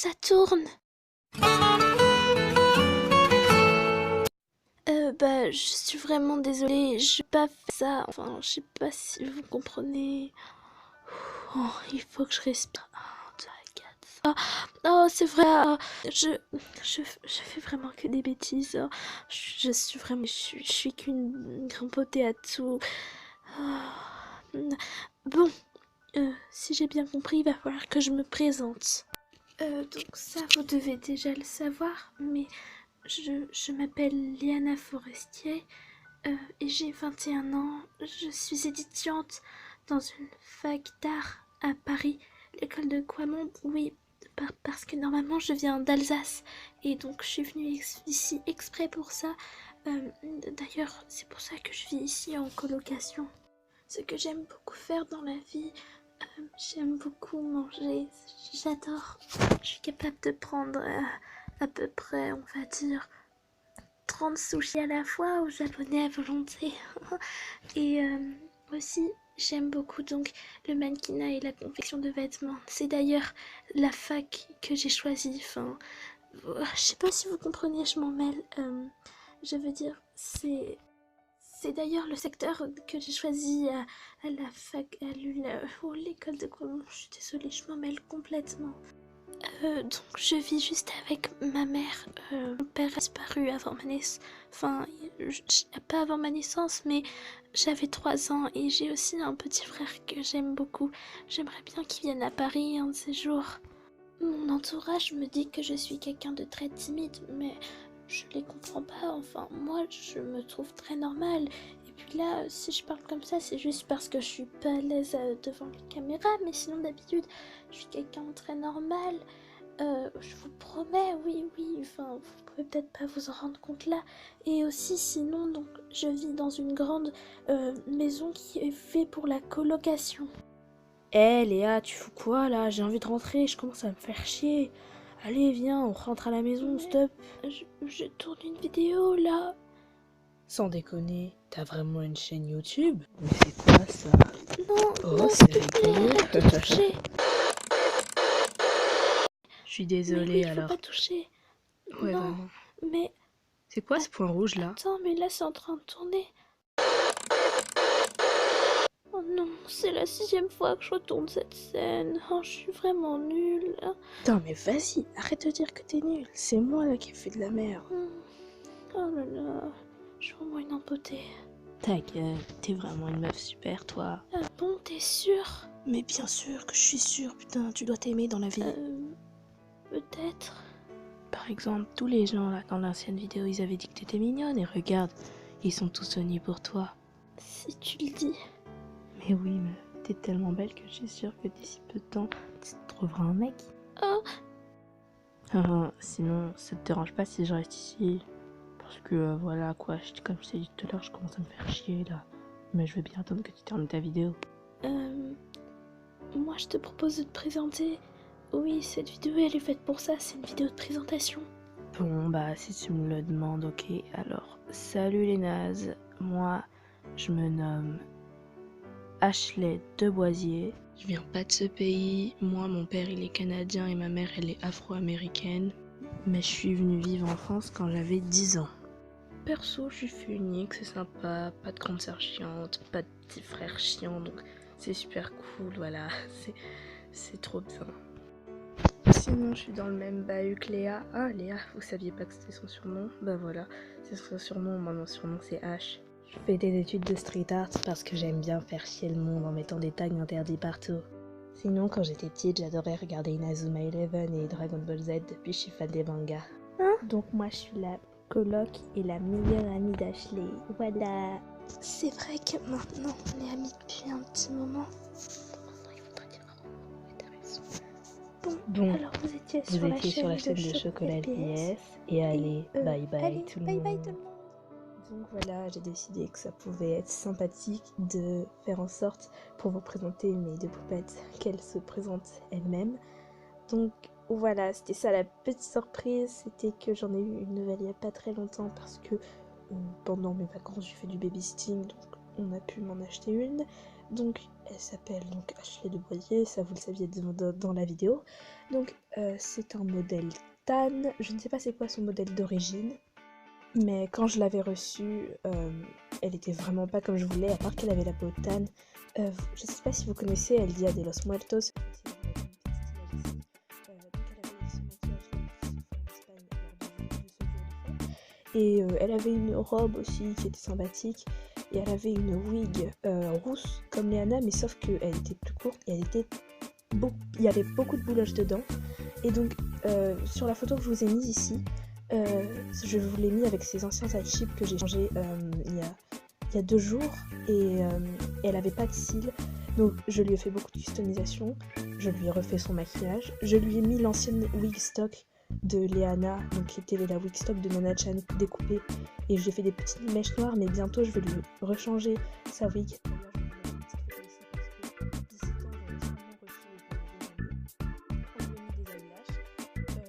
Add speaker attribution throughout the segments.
Speaker 1: ça tourne. Je suis vraiment désolée, je n'ai pas fait ça. Enfin, je sais pas si vous comprenez. Oh, il faut que je respire. Oh, c'est vrai. Je fais vraiment que des bêtises. Oh, je suis vraiment. Je suis qu'une grimpotée à tout. Oh. Bon, si j'ai bien compris, il va falloir que je me présente. Donc ça, vous devez déjà le savoir, mais je m'appelle Liana Forestier et j'ai 21 ans. Je suis étudiante dans une fac d'art à Paris, l'école de Coimont. Oui, parce que normalement je viens d'Alsace et donc je suis venue ici exprès pour ça. D'ailleurs, c'est pour ça que je vis ici en colocation. Ce que j'aime beaucoup faire dans la vie, j'aime beaucoup manger, j'adore. Je suis capable de prendre à peu près, on va dire, 30 sushis à la fois aux japonais à volonté. Et aussi, j'aime beaucoup donc le mannequinat et la confection de vêtements. C'est d'ailleurs la fac que j'ai choisie. Enfin, je sais pas si vous comprenez, je m'en mêle. Je veux dire, c'est d'ailleurs le secteur que j'ai choisi à la fac, à l'école de quoi. Je suis désolée, je m'en mêle complètement. Donc je vis juste avec ma mère. Mon père a disparu avant ma naissance. Enfin, pas avant ma naissance, mais j'avais 3 ans et j'ai aussi un petit frère que j'aime beaucoup. J'aimerais bien qu'il vienne à Paris un de ces jours. Mon entourage me dit que je suis quelqu'un de très timide, mais je les comprends pas. Enfin, moi, je me trouve très normale. Et puis là, si je parle comme ça, c'est juste parce que je suis pas à l'aise devant les caméras. Mais sinon, d'habitude, je suis quelqu'un de très normal. Je vous promets, oui, enfin, vous pouvez peut-être pas vous en rendre compte là. Et aussi, sinon, donc, je vis dans une grande maison qui est faite pour la colocation.
Speaker 2: Hé Léa, tu fous quoi là? J'ai envie de rentrer, je commence à me faire chier. Allez, viens, on rentre à la maison, stop.
Speaker 1: Je tourne une vidéo là.
Speaker 2: Sans déconner, t'as vraiment une chaîne YouTube? Mais c'est quoi ça?
Speaker 1: Non,
Speaker 2: Oh,
Speaker 1: non,
Speaker 2: c'est
Speaker 1: s'il te plaît,
Speaker 2: rigolo.
Speaker 1: arrête de toucher.
Speaker 2: Je suis
Speaker 1: Mais oui,
Speaker 2: désolée
Speaker 1: il faut
Speaker 2: alors.
Speaker 1: pas toucher.
Speaker 2: Ouais,
Speaker 1: Non,
Speaker 2: vraiment.
Speaker 1: mais
Speaker 2: C'est quoi ce point rouge là?
Speaker 1: attends, mais là c'est en train de tourner. Oh non, c'est la 6e fois que je retourne cette scène. Oh, je suis vraiment nulle.
Speaker 2: Putain, mais vas-y, arrête de dire que t'es nul. C'est moi là qui ai fait de la merde.
Speaker 1: Oh là là, je suis vraiment une empotée.
Speaker 2: Ta gueule, t'es vraiment une meuf super, toi.
Speaker 1: Ah bon, t'es sûre?
Speaker 2: Mais bien sûr que je suis sûre, putain, tu dois t'aimer dans la vie.
Speaker 1: Peut-être.
Speaker 2: Par exemple, tous les gens là dans l'ancienne vidéo, ils avaient dit que t'étais mignonne et regarde, ils sont tous venus pour toi.
Speaker 1: Si tu le dis.
Speaker 2: Mais oui, mais t'es tellement belle que je suis sûre que d'ici peu de temps, tu te trouveras un mec.
Speaker 1: Oh,
Speaker 2: Sinon, ça te dérange pas si je reste ici? Parce que voilà quoi, comme je t'ai dit tout à l'heure, je commence à me faire chier là. Mais je veux bien attendre que tu termines ta vidéo.
Speaker 1: moi je te propose de te présenter. Oui, cette vidéo elle est faite pour ça, c'est une vidéo de présentation.
Speaker 2: Bon bah si tu me le demandes, ok. Alors, salut les nazes, moi je me nomme Ashley Deboisier. Je viens pas de ce pays, moi mon père il est canadien et ma mère elle est afro-américaine. Mais je suis venue vivre en France quand j'avais 10 ans. Perso, je suis unique, c'est sympa, pas de grande sœur chiante, pas de petit frère chiant, donc c'est super cool, voilà, c'est trop bien. Sinon, je suis dans le même bahut que Léa. Ah, Léa, vous saviez pas que c'était son surnom? Bah voilà, c'est son surnom, moi mon surnom c'est H. Je fais des études de street art parce que j'aime bien faire chier le monde en mettant des tags interdits partout. Sinon, quand j'étais petite, j'adorais regarder Inazuma Eleven et Dragon Ball Z, depuis je suis fan des mangas. Donc moi je suis la coloc et la meilleure amie d'Ashley. Voilà.
Speaker 1: C'est vrai que maintenant on est amis depuis un petit moment. Il faudrait dire t'as raison. Bon, alors vous étiez sur la chaîne de Chocolat
Speaker 2: LPS et allez, bye bye
Speaker 1: allez,
Speaker 2: tout le
Speaker 1: bye
Speaker 2: monde.
Speaker 1: bye tout le monde.
Speaker 2: Donc voilà, j'ai décidé que ça pouvait être sympathique de faire en sorte pour vous présenter mes deux poupettes qu'elles se présentent elles-mêmes. Donc voilà, c'était ça la petite surprise, c'était que j'en ai eu une nouvelle il n'y a pas très longtemps parce que pendant mes vacances j'ai fait du babysitting, donc on a pu m'en acheter une. Donc
Speaker 1: Elle s'appelle donc Ashley de Boisier, ça vous le saviez dans la vidéo. Donc c'est un modèle tan, je ne sais pas c'est quoi son modèle d'origine, mais quand je l'avais reçue, elle était vraiment pas comme je voulais, à part qu'elle avait la peau tan. Je sais pas si vous connaissez El Dia de los Muertos. Et elle avait une robe aussi qui était sympathique. Et elle avait une wig rousse comme Léana, mais sauf qu'elle était plus courte et il y avait beaucoup de bouloches dedans. Et donc sur la photo que je vous ai mise ici, je vous l'ai mis avec ses anciens side chips que j'ai changé il y a 2 jours. Et elle avait pas de cils. Donc je lui ai fait beaucoup de customisation. Je lui ai refait son maquillage. Je lui ai mis l'ancienne wig stock de Léana, donc qui était la wig stock de Nana-chan découpée, et j'ai fait des petites mèches noires, mais bientôt je vais lui rechanger sa wig.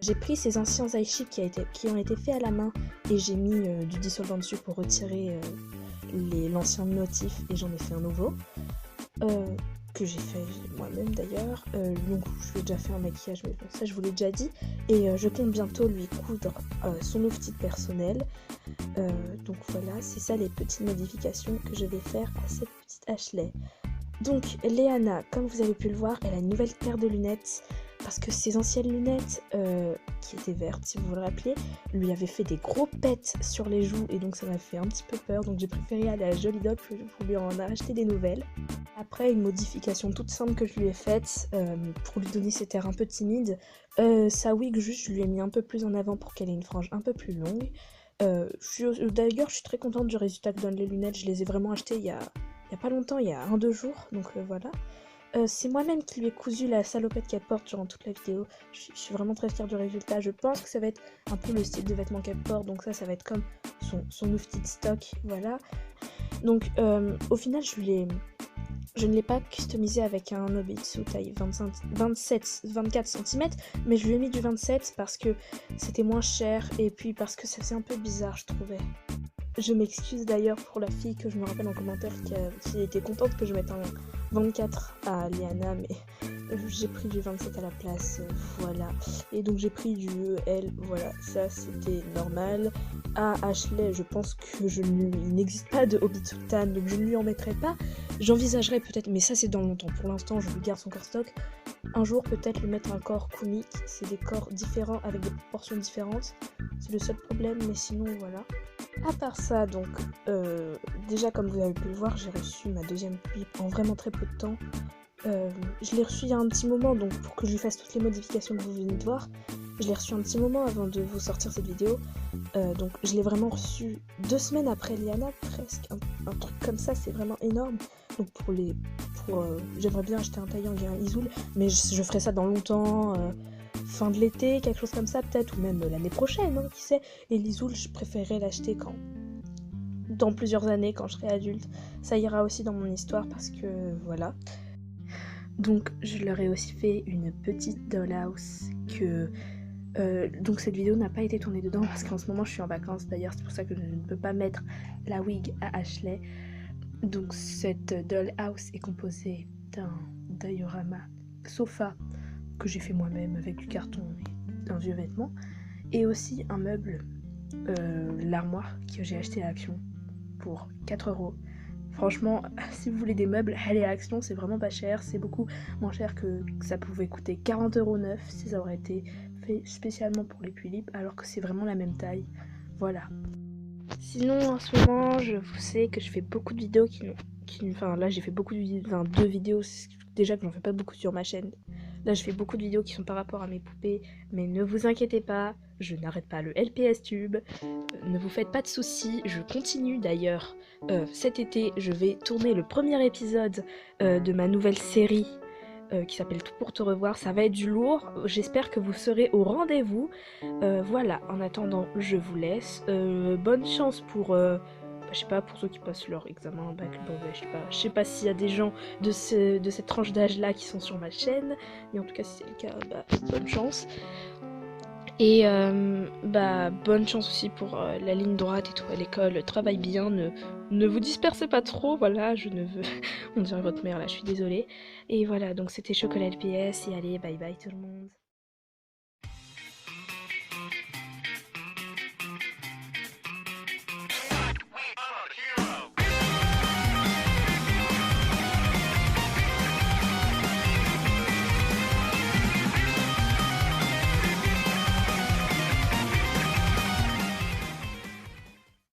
Speaker 1: J'ai pris ces anciens eye chips qui ont été faits à la main et j'ai mis du dissolvant dessus pour retirer l'ancien motif, et j'en ai fait un nouveau. Que j'ai fait moi-même d'ailleurs, donc je lui ai déjà fait un maquillage, mais bon, ça je vous l'ai déjà dit, et je compte bientôt lui coudre son outil personnel, donc voilà, c'est ça les petites modifications que je vais faire à cette petite Ashley. Donc Léana, comme vous avez pu le voir, elle a une nouvelle paire de lunettes, parce que ses anciennes lunettes, qui étaient vertes si vous vous le rappelez, lui avaient fait des gros pets sur les joues, et donc ça m'a fait un petit peu peur, donc j'ai préféré aller à Jolly Dog pour lui en acheter des nouvelles. Après, une modification toute simple que je lui ai faite pour lui donner cet air un peu timide, sa wig, juste je lui ai mis un peu plus en avant pour qu'elle ait une frange un peu plus longue. D'ailleurs, je suis très contente du résultat que donnent les lunettes, je les ai vraiment achetées il y a pas longtemps, il y a 1-2 jours, donc voilà. C'est moi-même qui lui ai cousu la salopette qu'elle porte durant toute la vidéo. Je suis vraiment très fière du résultat. Je pense que ça va être un peu le style de vêtements qu'elle porte, donc ça va être comme son outil de stock, voilà. Donc au final, je ne l'ai pas customisé avec un Nobitsu taille 24 cm, mais je lui ai mis du 27 parce que c'était moins cher et puis parce que ça faisait un peu bizarre, je trouvais. Je m'excuse d'ailleurs pour la fille que je me rappelle en commentaire qui était contente que je mette un 24 à Léana, mais j'ai pris du 27 à la place, voilà. Et donc j'ai pris du L, voilà, ça c'était normal. À Ashley, je pense que il n'existe pas de Obitsu Tan, donc je ne lui en mettrai pas. J'envisagerais peut-être, mais ça c'est dans longtemps. Pour l'instant, je lui garde son corps stock. Un jour, peut-être lui mettre un corps kumik. C'est des corps différents avec des proportions différentes. C'est le seul problème, mais sinon, voilà. À part ça, donc, déjà comme vous avez pu le voir, j'ai reçu ma deuxième clip en vraiment très peu de temps. Je l'ai reçu il y a un petit moment, donc pour que je lui fasse toutes les modifications que vous venez de voir. Je l'ai reçu un petit moment avant de vous sortir cette vidéo. Donc je l'ai vraiment reçu 2 semaines après Léana, presque. Un truc comme ça, c'est vraiment énorme. Donc j'aimerais bien acheter un taillant et un Isoul, mais je ferai ça dans longtemps. Fin de l'été, quelque chose comme ça peut-être, ou même l'année prochaine, hein, qui sait. Et l'Isoul, je préférerais l'acheter dans plusieurs années, quand je serai adulte. Ça ira aussi dans mon histoire parce que voilà. Donc je leur ai aussi fait une petite dollhouse que... donc cette vidéo n'a pas été tournée dedans parce qu'en ce moment je suis en vacances, d'ailleurs c'est pour ça que je ne peux pas mettre la wig à Ashley. Donc cette dollhouse est composée d'un diorama sofa que j'ai fait moi-même avec du carton et un vieux vêtement, et aussi un meuble, l'armoire que j'ai acheté à Action pour 4€. Franchement, si vous voulez des meubles, allez à Action, c'est vraiment pas cher, c'est beaucoup moins cher que ça pouvait coûter 40€ neuf si ça aurait été fait spécialement pour les tulipes, alors que c'est vraiment la même taille. Voilà. Sinon, en ce moment, je vous sais que je fais beaucoup de vidéos enfin là j'ai fait beaucoup de vidéos, enfin 2 vidéos, déjà que j'en fais pas beaucoup sur ma chaîne. Là je fais beaucoup de vidéos qui sont par rapport à mes poupées, mais ne vous inquiétez pas, je n'arrête pas le LPS tube, ne vous faites pas de soucis, je continue d'ailleurs. Cet été je vais tourner le premier épisode de ma nouvelle série qui s'appelle Tout pour te revoir. Ça va être du lourd, j'espère que vous serez au rendez-vous. Voilà, en attendant je vous laisse, bonne chance pour... je sais pas, pour ceux qui passent leur examen, bac, brevet, je sais pas s'il y a des gens de cette tranche d'âge là qui sont sur ma chaîne, mais en tout cas si c'est le cas, bonne chance.
Speaker 2: Et bah bonne chance aussi pour la ligne droite et tout à l'école, travaille bien, ne vous dispersez pas trop, voilà, je ne veux... On dirait votre mère là, je suis désolée. Et voilà, donc c'était Chocolat LPS et allez, bye bye tout le monde.